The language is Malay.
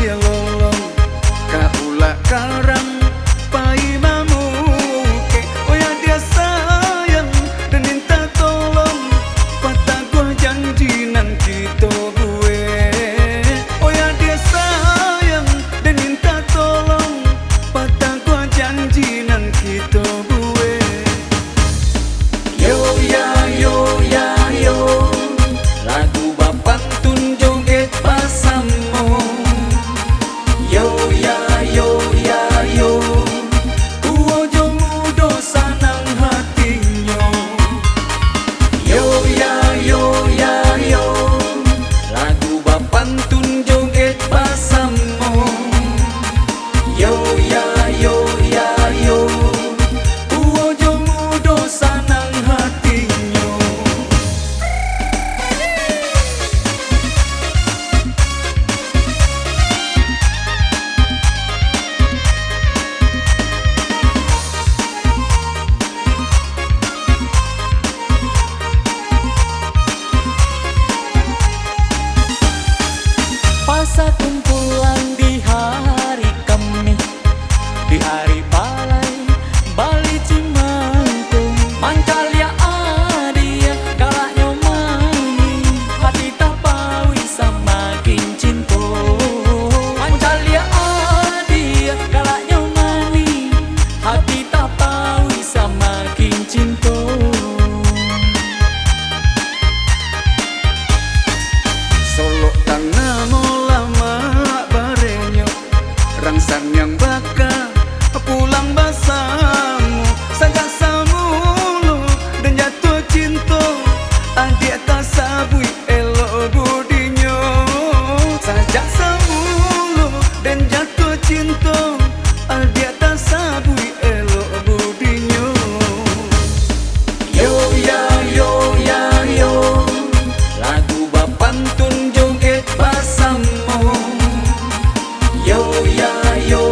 dia lolong kaulah karang pai mamuke. Oh ya dia sayang dan minta tolong patah gua janji nan kita gue. Oh ya dia sayang dan minta tolong patah gua janji nan kita gue. Yo ya yo ya yo lagu bapantun joget pasamo. Yo ya yo ya yo uojo mudo sanang hatinyo. Yo ya yo ya yo lagu bapantun joget pasamo. Yo ya yo ya yo uojo mudo sanang hatinyo. Masa kumpulan di hari Kamis, di hari balai Bali Cimangkung. Mancalia adia galaknya mani, hati tak pawi semakin cinta. Mancalia adia galaknya mani, hati tak pawi semakin cinta. Solo tanah lama barenyo rangsan yang baka pulang basamu sajak samulu dan jatuh cinta adik tak sabui elo budinyo. Sajak samulu dan jatuh cinta adik tak sabui elo budinyo. Yo ya yo ya yo lagu bapantun joget pasamo. Yo ya yo